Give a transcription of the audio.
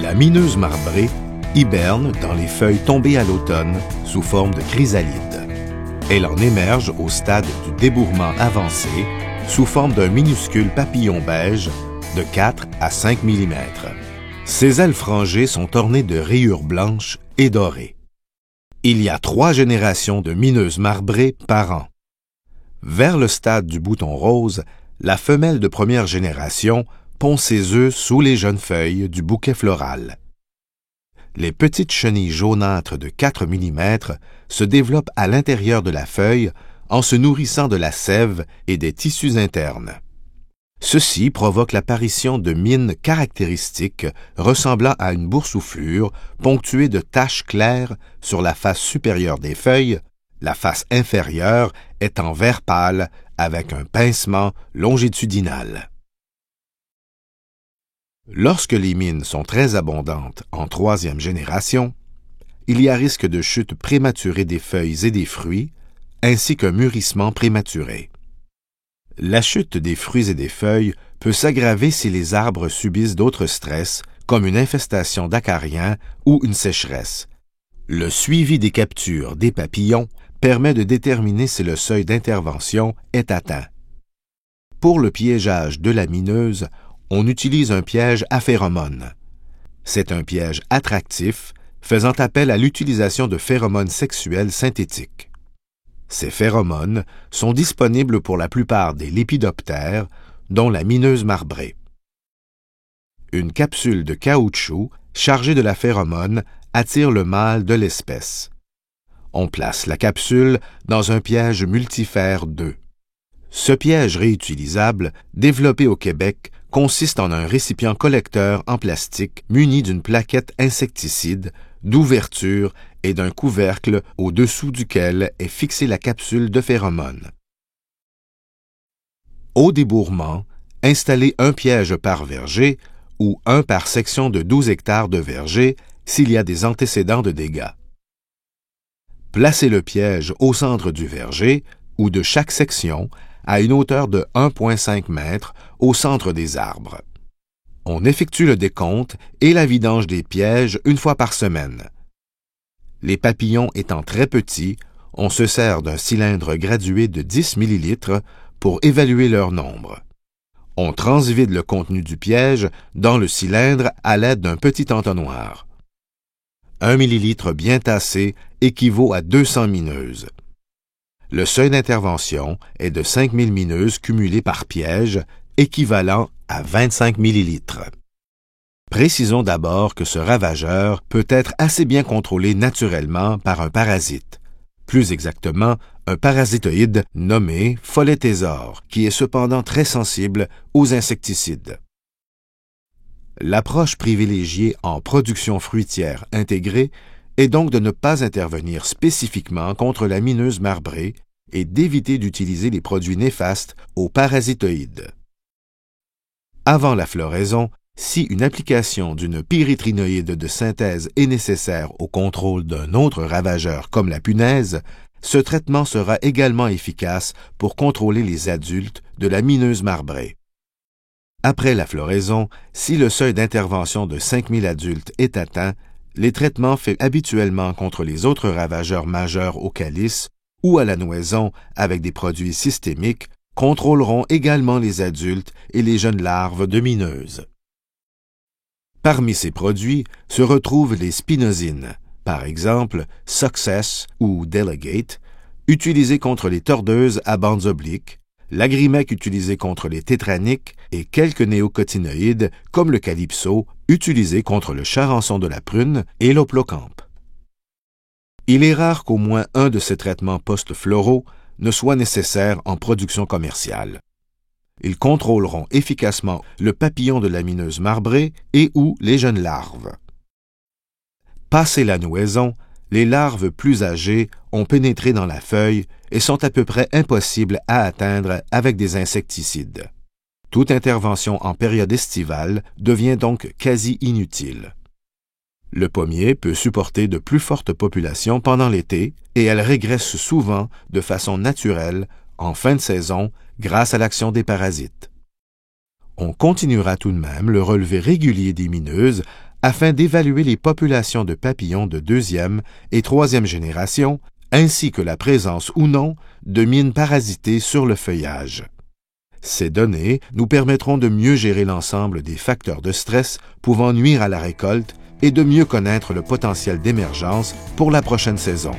La mineuse marbrée hiberne dans les feuilles tombées à l'automne sous forme de chrysalides. Elle en émerge au stade du débourrement avancé sous forme d'un minuscule papillon beige de 4 à 5 mm. Ses ailes frangées sont ornées de rayures blanches et dorées. Il y a 3 générations de mineuses marbrées par an. Vers le stade du bouton rose, la femelle de première génération pond ses œufs sous les jeunes feuilles du bouquet floral. Les petites chenilles jaunâtres de 4 mm se développent à l'intérieur de la feuille en se nourrissant de la sève et des tissus internes. Ceci provoque l'apparition de mines caractéristiques ressemblant à une boursouflure ponctuée de taches claires sur la face supérieure des feuilles, la face inférieure étant vert pâle avec un pincement longitudinal. Lorsque les mines sont très abondantes en 3e génération, il y a risque de chute prématurée des feuilles et des fruits, ainsi qu'un mûrissement prématuré. La chute des fruits et des feuilles peut s'aggraver si les arbres subissent d'autres stress, comme une infestation d'acariens ou une sécheresse. Le suivi des captures des papillons permet de déterminer si le seuil d'intervention est atteint. Pour le piégeage de la mineuse, on utilise un piège à phéromones. C'est un piège attractif, faisant appel à l'utilisation de phéromones sexuels synthétiques. Ces phéromones sont disponibles pour la plupart des lépidoptères, dont la mineuse marbrée. Une capsule de caoutchouc chargée de la phéromone attire le mâle de l'espèce. On place la capsule dans un piège multifère 2. Ce piège réutilisable, développé au Québec, consiste en un récipient collecteur en plastique muni d'une plaquette insecticide, d'ouverture et d'un couvercle au-dessous duquel est fixée la capsule de phéromone. Au débourrement, installez un piège par verger ou un par section de 12 hectares de verger s'il y a des antécédents de dégâts. Placez le piège au centre du verger ou de chaque section à une hauteur de 1,5 m au centre des arbres. On effectue le décompte et la vidange des pièges une fois par semaine. Les papillons étant très petits, on se sert d'un cylindre gradué de 10 ml pour évaluer leur nombre. On transvide le contenu du piège dans le cylindre à l'aide d'un petit entonnoir. 1 ml bien tassé équivaut à 200 mineuses. Le seuil d'intervention est de 5000 mineuses cumulées par piège, équivalent à 25 ml. Précisons d'abord que ce ravageur peut être assez bien contrôlé naturellement par un parasite, plus exactement un parasitoïde nommé follet-thésor, qui est cependant très sensible aux insecticides. L'approche privilégiée en production fruitière intégrée est donc de ne pas intervenir spécifiquement contre la mineuse marbrée et d'éviter d'utiliser les produits néfastes aux parasitoïdes. Avant la floraison, si une application d'une pyrétrinoïde de synthèse est nécessaire au contrôle d'un autre ravageur comme la punaise, ce traitement sera également efficace pour contrôler les adultes de la mineuse marbrée. Après la floraison, si le seuil d'intervention de 5000 adultes est atteint, les traitements faits habituellement contre les autres ravageurs majeurs au calice ou à la noison avec des produits systémiques contrôleront également les adultes et les jeunes larves de mineuses. Parmi ces produits se retrouvent les spinosines, par exemple Success ou Delegate, utilisés contre les tordeuses à bandes obliques, l'agrimec utilisé contre les tétraniques et quelques néocotinoïdes comme le calypso utilisé contre le charançon de la prune et l'oplocampe. Il est rare qu'au moins un de ces traitements post-floraux ne soit nécessaire en production commerciale. Ils contrôleront efficacement le papillon de la mineuse marbrée et ou les jeunes larves. Passé la nouaison, les larves plus âgées ont pénétré dans la feuille et sont à peu près impossibles à atteindre avec des insecticides. Toute intervention en période estivale devient donc quasi inutile. Le pommier peut supporter de plus fortes populations pendant l'été et elle régresse souvent de façon naturelle en fin de saison grâce à l'action des parasites. On continuera tout de même le relevé régulier des mineuses afin d'évaluer les populations de papillons de deuxième et troisième génération, ainsi que la présence ou non de mines parasitées sur le feuillage. Ces données nous permettront de mieux gérer l'ensemble des facteurs de stress pouvant nuire à la récolte et de mieux connaître le potentiel d'émergence pour la prochaine saison.